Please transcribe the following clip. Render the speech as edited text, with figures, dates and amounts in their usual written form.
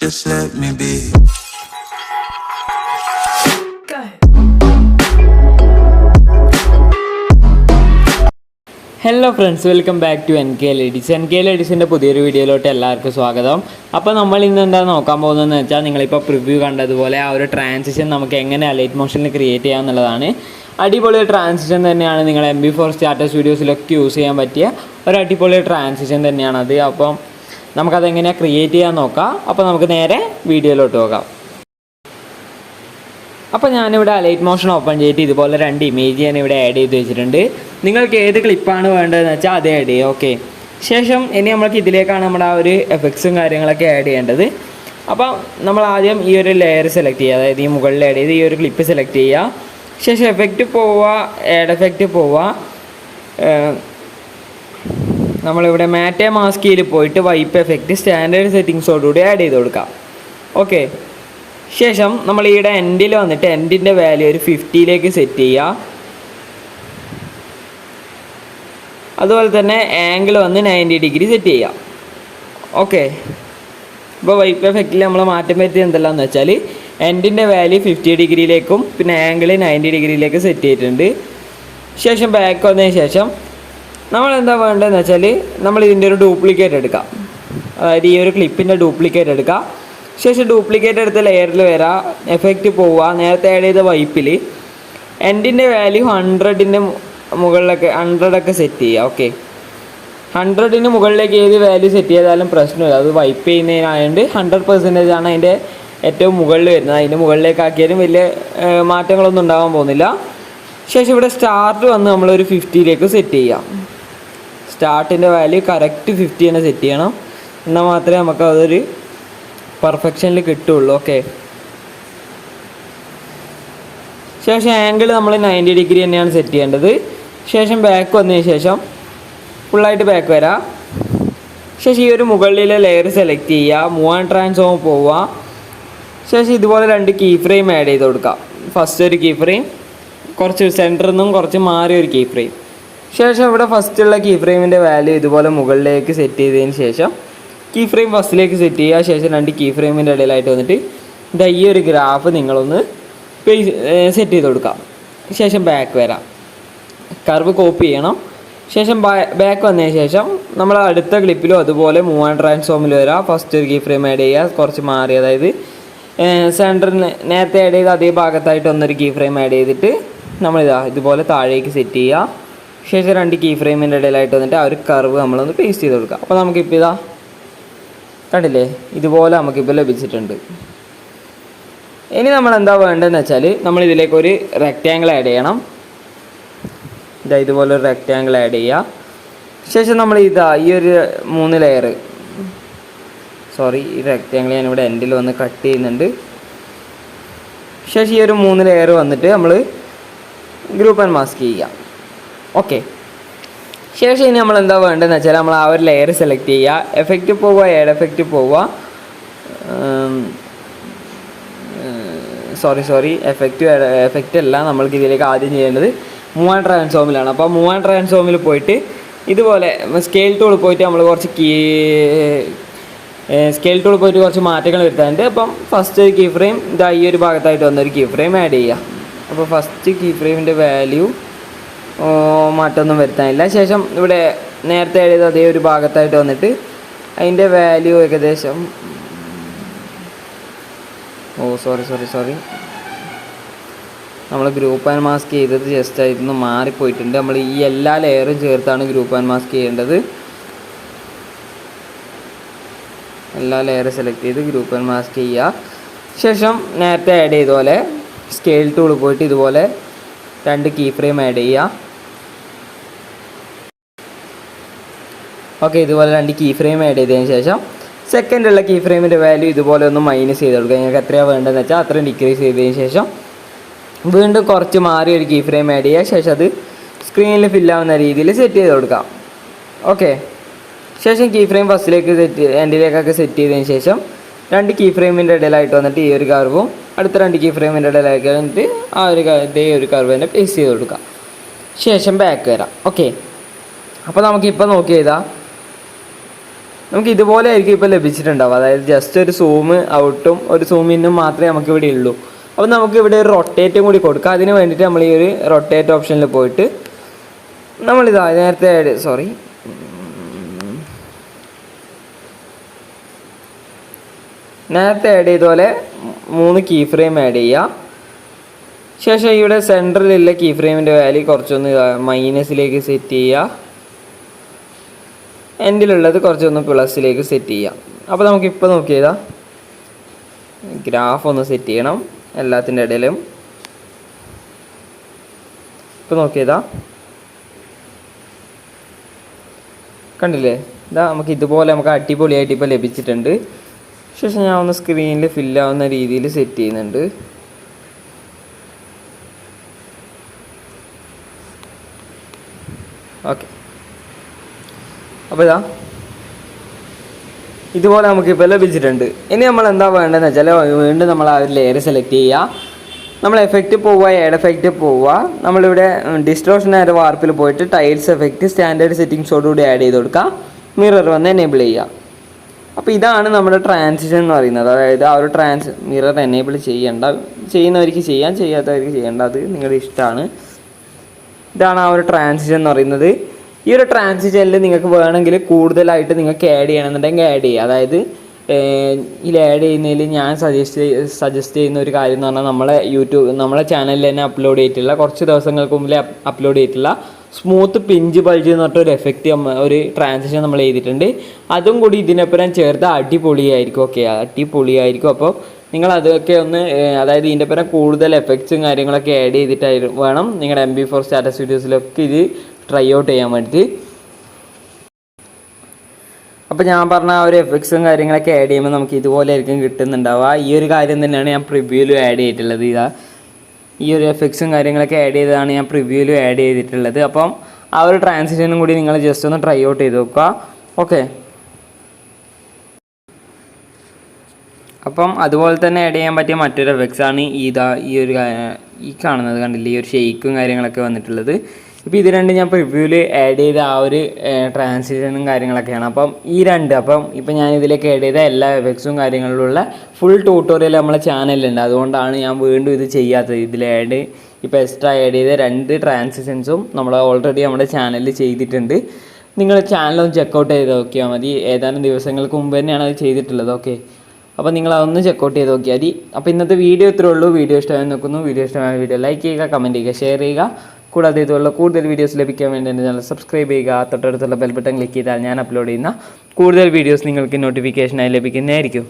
Just let me be. Hello friends, welcome back to NKL EDITS. NKL EDITSൻ്റെ പുതിയൊരു വീഡിയോയിലോട്ട് എല്ലാവർക്കും സ്വാഗതം. അപ്പോൾ നമ്മൾ ഇന്ന് എന്താ നോക്കാൻ പോകുന്നതെന്ന് വെച്ചാൽ, നിങ്ങളിപ്പോൾ പ്രിവ്യൂ കണ്ടതുപോലെ ആ ഒരു ട്രാൻസിഷൻ നമുക്ക് എങ്ങനെ അലൈറ്റ് മോഷനിൽ ക്രിയേറ്റ് ചെയ്യാം എന്നുള്ളതാണ്. അടിപൊളി ട്രാൻസിഷൻ തന്നെയാണ്. നിങ്ങൾ MP4 സ്റ്റാറ്റസ് വീഡിയോസിലൊക്കെ യൂസ് ചെയ്യാൻ പറ്റിയ ഒരു അടിപൊളി ട്രാൻസിഷൻ തന്നെയാണത്. അപ്പം നമുക്കതെങ്ങനെയാണ് ക്രിയേറ്റ് ചെയ്യാൻ നോക്കാം. അപ്പോൾ നമുക്ക് നേരെ വീഡിയോയിലോട്ട് പോകാം. അപ്പോൾ ഞാനിവിടെ അലൈറ്റ് മോഷൻ ഓപ്പൺ ചെയ്തിട്ട് ഇതുപോലെ 2 ഇമേജ് ഞാൻ ഇവിടെ ആഡ് ചെയ്ത് വെച്ചിട്ടുണ്ട്. നിങ്ങൾക്ക് ഏത് ക്ലിപ്പാണ് വേണ്ടതെന്ന് വെച്ചാൽ അത് ആഡ് ചെയ്യുക. ഓക്കെ, ശേഷം ഇനി നമ്മൾക്ക് ഇതിലേക്കാണ് നമ്മുടെ ആ ഒരു എഫക്ട്സും കാര്യങ്ങളൊക്കെ ആഡ് ചെയ്യേണ്ടത്. അപ്പോൾ നമ്മൾ ആദ്യം ഈ ഒരു ലെയർ സെലക്ട് ചെയ്യുക, അതായത് ഈ മുകളിൽ ആഡ് ചെയ്ത് ഈ ഒരു ക്ലിപ്പ് സെലക്ട് ചെയ്യുക. ശേഷം എഫക്റ്റ് പോവുക, ആഡ് എഫക്റ്റ് പോവുക. നമ്മളിവിടെ മാറ്റേ മാസ്കിയിൽ പോയിട്ട് വൈപ്പ് എഫക്റ്റ് സ്റ്റാൻഡേർഡ് സെറ്റിങ്സോടുകൂടി ആഡ് ചെയ്ത് കൊടുക്കാം. ഓക്കെ, ശേഷം നമ്മൾ ഈയുടെ എൻഡിൽ വന്നിട്ട് എൻഡിൻ്റെ വാല്യൂ ഒരു 50ലേക്ക് സെറ്റ് ചെയ്യുക. അതുപോലെ തന്നെ ആംഗിൾ വന്ന് 90 ഡിഗ്രി സെറ്റ് ചെയ്യുക. ഓക്കെ, ഇപ്പോൾ വൈപ്പ് എഫക്റ്റിൽ നമ്മൾ മാറ്റം വരുത്തിയത് എന്തെല്ലാമെന്ന് വെച്ചാൽ, എൻഡിൻ്റെ വാല്യൂ 50 ഡിഗ്രിയിലേക്കും പിന്നെ ആംഗിൾ 90 ഡിഗ്രിയിലേക്ക് സെറ്റ് ചെയ്തിട്ടുണ്ട്. ശേഷം ബാക്ക് വന്നതിന് ശേഷം നമ്മൾ എന്താ വേണ്ടതെന്ന് വെച്ചാൽ, നമ്മൾ ഇതിൻ്റെ ഒരു ഡ്യൂപ്ലിക്കേറ്റ് എടുക്കാം. അതായത് ഈ ഒരു ക്ലിപ്പിൻ്റെ ഡ്യൂപ്ലിക്കേറ്റ് എടുക്കുക. ശേഷം ഡ്യൂപ്ലിക്കേറ്റ് എടുത്ത ലെയറിൽ വരാം, എഫക്റ്റ് പോവുക. നേരത്തെ ആഡ് ചെയ്ത വൈപ്പിൽ എൻഡിൻ്റെ വാല്യൂ 100ൻ്റെ മുകളിലൊക്കെ 100 സെറ്റ് ചെയ്യുക. ഓക്കെ, 100ന് മുകളിലേക്ക് ഏത് വാല്യൂ സെറ്റ് ചെയ്താലും പ്രശ്നമില്ല. അത് വൈപ്പ് ചെയ്യുന്നതിനായതുകൊണ്ട് 100% ആണ് അതിൻ്റെ ഏറ്റവും മുകളിൽ വരുന്നത്. അതിൻ്റെ മുകളിലേക്ക് ആക്കിയാലും വലിയ മാറ്റങ്ങളൊന്നും ഉണ്ടാകാൻ പോകുന്നില്ല. ശേഷം ഇവിടെ സ്റ്റാർട്ട് വന്ന് നമ്മളൊരു 50ലേക്ക് സെറ്റ് ചെയ്യാം. സ്റ്റാർട്ടിൻ്റെ വാല്യൂ കറക്റ്റ് 50 തന്നെ സെറ്റ് ചെയ്യണം. എന്നാൽ മാത്രമേ നമുക്ക് അതൊരു പെർഫെക്ഷനിൽ കിട്ടുള്ളൂ. ഓക്കെ, ശേഷം ആംഗിൾ നമ്മൾ 90 ഡിഗ്രി തന്നെയാണ് സെറ്റ് ചെയ്യേണ്ടത്. ശേഷം ബാക്ക് വന്നതിന് ശേഷം ഫുള്ളായിട്ട് ബാക്ക് വരാം. ശേഷം ഈ ഒരു മുകളിലെ ലെയർ സെലക്ട് ചെയ്യുക, മൂവ് ആൻഡ് ട്രാൻസ്ഫോം പോവുക. ശേഷം ഇതുപോലെ 2 കീ ഫ്രെയിം ആഡ് ചെയ്ത് കൊടുക്കാം. ഫസ്റ്റ് ഒരു കീ ഫ്രെയിം, കുറച്ച് സെൻറ്ററിൽ നിന്നും കുറച്ച് മാറിയ ഒരു കീ ഫ്രെയിം. ശേഷം ഇവിടെ ഫസ്റ്റുള്ള കീ ഫ്രെയിമിൻ്റെ വാല്യൂ ഇതുപോലെ മുകളിലേക്ക് സെറ്റ് ചെയ്തതിന് ശേഷം കീ ഫ്രെയിം ഫസ്റ്റിലേക്ക് സെറ്റ് ചെയ്യുക. ശേഷം 2 കീ ഫ്രെയിമിൻ്റെ ഇടയിലായിട്ട് വന്നിട്ട് ഇതാ ഈ ഒരു ഗ്രാഫ് നിങ്ങളൊന്ന് സെറ്റ് ചെയ്ത് കൊടുക്കാം. ശേഷം ബാക്ക് വരാം, കർവ് കോപ്പി ചെയ്യണം. ശേഷം ബാക്ക് വന്നതിന് ശേഷം നമ്മൾ അടുത്ത ക്ലിപ്പിലും അതുപോലെ മൂവ് ആൻഡ് ട്രാൻസ്ഫോമിൽ വരാം. ഫസ്റ്റ് ഒരു കീ ഫ്രെയിം ആഡ് ചെയ്യുക, കുറച്ച് മാറി, അതായത് സെൻറ്ററിന് നേരത്തെ ആഡ് ചെയ്ത അതേ ഭാഗത്തായിട്ട് ഒന്നൊരു കീ ഫ്രെയിം ആഡ് ചെയ്തിട്ട് നമ്മളിതാ ഇതുപോലെ താഴേക്ക് സെറ്റ് ചെയ്യുക. ശേഷം 2 കീ ഫ്രെയിമിൻ്റെ ഇടയിലായിട്ട് വന്നിട്ട് ആ ഒരു കർവ് നമ്മളൊന്ന് പേസ്റ്റ് ചെയ്ത് കൊടുക്കുക. അപ്പോൾ നമുക്കിപ്പോൾ ഇതാ കണ്ടില്ലേ, ഇതുപോലെ നമുക്കിപ്പോൾ ലഭിച്ചിട്ടുണ്ട്. ഇനി നമ്മൾ എന്താ വേണ്ടതെന്ന് വെച്ചാൽ, നമ്മൾ ഇതിലേക്കൊരു റെക്റ്റാങ്കിൾ ആഡ് ചെയ്യണം. ഇതുപോലെ ഒരു റെക്റ്റാങ്കിൾ ആഡ് ചെയ്യുക. ശേഷം നമ്മൾ ഈ ഒരു 3 ലെയർ, ഈ റെക്റ്റാങ്കിൾ ഞാനിവിടെ എൻഡിൽ വന്ന് കട്ട് ചെയ്യുന്നുണ്ട്. ശേഷം ഈ ഒരു 3 ലെയർ വന്നിട്ട് നമ്മൾ ഗ്രൂപ്പ് ആൻഡ് മാസ്ക് ചെയ്യുക. ഓക്കെ, ശേഷം ഇനി നമ്മൾ എന്താ വേണ്ടതെന്ന് വെച്ചാൽ, നമ്മൾ ആ ഒരു ലെയർ സെലക്ട് ചെയ്യുക, എഫക്റ്റ് പോവുക, ആഡ് എഫക്റ്റ് പോവുക. എഫക്റ്റ് അല്ല, നമ്മൾക്ക് ഇതിലേക്ക് ആദ്യം ചെയ്യേണ്ടത് മൂവ് ആൻഡ് ട്രാൻസ്ഫോമിലാണ്. അപ്പോൾ മൂവ് ആൻഡ് ട്രാൻസ്ഫോമിൽ പോയിട്ട് ഇതുപോലെ സ്കെയിൽ ടൂൾ പോയിട്ട് നമ്മൾ കുറച്ച് മാറ്റങ്ങൾ വരുത്താനുണ്ട്. അപ്പം ഫസ്റ്റ് ഒരു കീ ഫ്രെയിം ഇതാ ഈ ഒരു ഭാഗത്തായിട്ട് വന്നൊരു കീ ഫ്രെയിം ആഡ് ചെയ്യുക. അപ്പോൾ ഫസ്റ്റ് കീ ഫ്രെയിമിൻ്റെ വാല്യൂ മാറ്റമൊന്നും വരുത്താനില്ല. ശേഷം ഇവിടെ നേരത്തെ ആഡ് ചെയ്ത അതേ ഒരു ഭാഗത്തായിട്ട് വന്നിട്ട് അതിൻ്റെ വാല്യൂ ഏകദേശം നമ്മൾ ഗ്രൂപ്പ് ആൻഡ് മാസ്ക് ചെയ്തത് ജസ്റ്റ് ആയിരുന്നു മാറിപ്പോയിട്ടുണ്ട്. നമ്മൾ ഈ എല്ലാ ലെയറും ചേർത്താണ് ഗ്രൂപ്പ് ആൻഡ് മാസ്ക് ചെയ്യേണ്ടത്. എല്ലാ ലെയറും സെലക്ട് ചെയ്ത് ഗ്രൂപ്പ് ആൻഡ് മാസ്ക് ചെയ്യുക. ശേഷം നേരത്തെ ആഡ് ചെയ്ത പോലെ സ്കെയിൽ ടൂൾ പോയിട്ട് ഇതുപോലെ 2 കീ ഫ്രെയിം ആഡ് ചെയ്യുക. ഓക്കെ, ഇതുപോലെ 2 കീ ഫ്രെയിം ആഡ് ചെയ്തതിന് ശേഷം സെക്കൻഡുള്ള കീ ഫ്രെയിമിൻ്റെ വാല്യൂ ഇതുപോലെ ഒന്ന് മൈനസ് ചെയ്ത് കൊടുക്കുക. നിങ്ങൾക്ക് എത്രയാണ് വേണ്ടതെന്ന് വെച്ചാൽ അത്രയും ഡിക്രീസ് ചെയ്തതിന് ശേഷം വീണ്ടും കുറച്ച് മാറി ഒരു കീ ഫ്രെയിം ആഡ് ചെയ്യുക. ശേഷം അത് സ്ക്രീനിൽ ഫില്ലാവുന്ന രീതിയിൽ സെറ്റ് ചെയ്ത് കൊടുക്കാം. ഓക്കെ, ശേഷം കീ ഫ്രെയിം ഫസ്റ്റിലേക്ക് എൻഡിലേക്കൊക്കെ സെറ്റ് ചെയ്തതിന് ശേഷം 2 കീ ഫ്രെയിമിൻ്റെ ഇടയിലായിട്ട് വന്നിട്ട് ഈ ഒരു കർവും അടുത്ത 2 കീ ഫ്രെയിമിൻ്റെ ഇടയിലായിട്ട് വന്നിട്ട് ആ ഒരു കർവ് തന്നെ പേസ്റ്റ് ചെയ്ത് കൊടുക്കാം. ശേഷം ബാക്ക് വരാം. ഓക്കെ, അപ്പോൾ നമുക്കിപ്പോൾ നോക്കി ചെയ്താൽ നമുക്ക് ഇതുപോലെ ആയിരിക്കും ഇപ്പോൾ ലഭിച്ചിട്ടുണ്ടാവും. അതായത് ജസ്റ്റ് ഒരു സൂം ഔട്ടും ഒരു സൂം ഇന്നും മാത്രമേ നമുക്ക് ഇവിടെ ഉള്ളൂ. അപ്പോൾ നമുക്ക് ഇവിടെ ഒരു റൊട്ടേറ്റും കൂടി കൊടുക്കാം. അതിന് വേണ്ടിയിട്ട് നമ്മൾ ഈ ഒരു റൊട്ടേറ്റ് ഓപ്ഷനിൽ പോയിട്ട് നമ്മളിതാ നേരത്തെ ആഡ് ചെയ്ത പോലെ 3 കീ ഫ്രെയിം ആഡ് ചെയ്യുക. ശേഷം ഇവിടെ സെൻറ്ററിലുള്ള കീ ഫ്രെയിമിൻ്റെ വാല്യൂ കുറച്ചൊന്ന് മൈനസിലേക്ക് സെറ്റ് ചെയ്യുക. എൻഡിലുള്ളത് കുറച്ചൊന്ന് പ്ലസിലേക്ക് സെറ്റ് ചെയ്യാം. അപ്പോൾ നമുക്കിപ്പോൾ നോക്കിയതാ ഗ്രാഫ് ഒന്ന് സെറ്റ് ചെയ്യണം എല്ലാത്തിൻ്റെ ഇടയിലും. ഇപ്പോൾ നോക്കിയതാ കണ്ടില്ലേ, ഇതാ നമുക്ക് ഇതുപോലെ നമുക്ക് അടിപൊളിയായിട്ട് ഇപ്പോൾ ലഭിച്ചിട്ടുണ്ട്. ശേഷം ഞാൻ ഒന്ന് സ്ക്രീനിൽ ഫില്ലാവുന്ന രീതിയിൽ സെറ്റ് ചെയ്യുന്നുണ്ട്. ഓക്കെ, അപ്പോൾ ഇതുപോലെ നമുക്കിപ്പോൾ ലഭിച്ചിട്ടുണ്ട്. ഇനി നമ്മൾ എന്താ വേണ്ടതെന്ന് വെച്ചാൽ വീണ്ടും നമ്മൾ ആ ഒരു ലെയർ സെലക്ട് ചെയ്യുക. നമ്മൾ എഫക്റ്റ് പോവുക, ഏഡ് എഫക്റ്റ് പോവുക. നമ്മളിവിടെ ഡിസ്റ്റോർഷൻ ആൻഡ് വാർപ്പിൽ പോയിട്ട് ടൈൽസ് എഫക്റ്റ് സ്റ്റാൻഡേർഡ് സെറ്റിങ്സോടുകൂടി ആഡ് ചെയ്ത് കൊടുക്കുക. മിറർ വന്ന് എനേബിൾ ചെയ്യുക. അപ്പോൾ ഇതാണ് നമ്മുടെ ട്രാൻസിഷൻ എന്ന് പറയുന്നത്. അതായത് ആ ഒരു മിറർ എനേബിൾ ചെയ്യുന്നവർക്ക് ചെയ്യാം, ചെയ്യാത്തവർക്ക് ചെയ്യേണ്ട, അത് നിങ്ങളുടെ ഇഷ്ടമാണ്. ഇതാണ് ആ ഒരു ട്രാൻസിഷൻ എന്ന് പറയുന്നത്. ഈ ഒരു ട്രാൻസിഷനിൽ നിങ്ങൾക്ക് വേണമെങ്കിൽ കൂടുതലായിട്ട് നിങ്ങൾക്ക് ആഡ് ചെയ്യണമെന്നുണ്ടെങ്കിൽ ആഡ് ചെയ്യുക. അതായത് ഇതിൽ ആഡ് ചെയ്യുന്നതിൽ ഞാൻ സജസ്റ്റ് ചെയ്യുന്ന ഒരു കാര്യം എന്ന് പറഞ്ഞാൽ നമ്മളെ ചാനലിൽ തന്നെ അപ്ലോഡ് ചെയ്തിട്ടുള്ള കുറച്ച് ദിവസങ്ങൾക്ക് മുമ്പിൽ അപ്ലോഡ് ചെയ്തിട്ടുള്ള സ്മൂത്ത് പിഞ്ച് ബൾജ് എന്ന് പറഞ്ഞിട്ടൊരു എഫക്റ്റ് ഒരു ട്രാൻസിഷൻ നമ്മൾ ചെയ്തിട്ടുണ്ട്. അതും കൂടി ഇതിനൊപ്പം ചേർത്ത് അടിപൊളിയായിരിക്കും. ഓക്കെ, അടിപൊളിയായിരിക്കും. അപ്പോൾ നിങ്ങൾ അതൊക്കെ ഒന്ന് അതായത് ഇതിൻ്റെ ഒപ്പം കൂടുതൽ എഫക്ട്സും കാര്യങ്ങളൊക്കെ ആഡ് ചെയ്തിട്ടായി വേണം നിങ്ങളുടെ MP4 സ്റ്റാറ്റസ് വീഡിയോസിലൊക്കെ ഇത് ട്രൈ ഔട്ട് ചെയ്യാൻ വേണ്ടിയിട്ട്. അപ്പോൾ ഞാൻ പറഞ്ഞ ആ ഒരു എഫക്ട്സും കാര്യങ്ങളൊക്കെ ആഡ് ചെയ്യുമ്പോൾ നമുക്ക് ഇതുപോലെ ആയിരിക്കും കിട്ടുന്നുണ്ടാവുക. ഈ ഒരു കാര്യം തന്നെയാണ് ഞാൻ പ്രിവ്യൂവിലും ആഡ് ചെയ്തിട്ടുള്ളത്. ഈ ഒരു എഫക്ട്സും കാര്യങ്ങളൊക്കെ ആഡ് ചെയ്തതാണ് ഞാൻ പ്രിവ്യൂവിലും ആഡ് ചെയ്തിട്ടുള്ളത്. അപ്പം ആ ഒരു ട്രാൻസിഷനും കൂടി നിങ്ങൾ ജസ്റ്റ് ഒന്ന് ട്രൈ ഔട്ട് ചെയ്ത് നോക്കുക. ഓക്കെ, അപ്പം അതുപോലെ തന്നെ ആഡ് ചെയ്യാൻ പറ്റിയ മറ്റൊരു എഫക്ട്സാണ് ഈ കാണുന്നത്. കണ്ടില്ലേ, ഈ ഒരു ഷെയ്ക്കും കാര്യങ്ങളൊക്കെ വന്നിട്ടുള്ളത്. ഇപ്പോൾ ഇത് രണ്ട് ഞാൻ പ്രിവ്യൂവിൽ ആഡ് ചെയ്ത ആ ഒരു ട്രാൻസിഷനും കാര്യങ്ങളൊക്കെയാണ്. അപ്പം ഇപ്പം ഞാൻ ഇതിലേക്ക് ആഡ് ചെയ്ത എല്ലാ എഫക്ട്സും കാര്യങ്ങളിലുള്ള ഫുൾ ട്യൂട്ടോറിയൽ നമ്മളെ ചാനലിലുണ്ട്. അതുകൊണ്ടാണ് ഞാൻ വീണ്ടും ഇത് ചെയ്യാത്തത്. ഇതിൽ ഇപ്പോൾ എക്സ്ട്രാ ആഡ് ചെയ്ത 2 ട്രാൻസിഷൻസും നമ്മൾ ഓൾറെഡി നമ്മുടെ ചാനലിൽ ചെയ്തിട്ടുണ്ട്. നിങ്ങൾ ചാനലൊന്ന് ചെക്കൗട്ട് ചെയ്ത് നോക്കിയാൽ മതി. ഏതാനും ദിവസങ്ങൾക്ക് മുമ്പ് തന്നെയാണ് അത് ചെയ്തിട്ടുള്ളത്. ഓക്കെ, അപ്പോൾ നിങ്ങൾ അതൊന്ന് ചെക്കൗട്ട് ചെയ്ത് നോക്കിയാൽ മതി. അപ്പോൾ ഇന്നത്തെ വീഡിയോ ഇത്രേ ഉള്ളൂ. വീഡിയോ ഇഷ്ടമായി നോക്കുന്നു. വീഡിയോ ഇഷ്ടമായ വീഡിയോ ലൈക്ക് ചെയ്യുക, കമൻറ്റ് ചെയ്യുക, ഷെയർ ചെയ്യുക. കൂടാതെ ഇതുള്ള കൂടുതൽ വീഡിയോസ് ലഭിക്കാൻ വേണ്ടി എൻ്റെ ചാനൽ സബ്സ്ക്രൈബ് ചെയ്യുക. തൊട്ടടുത്തുള്ള ബെൽ ബട്ടൺ ക്ലിക്ക് ചെയ്താൽ ഞാൻ അപ്ലോഡ് ചെയ്യുന്ന കൂടുതൽ വീഡിയോസ് നിങ്ങൾക്ക് നോട്ടിഫിക്കേഷനായി ലഭിക്കുന്നതായിരിക്കും.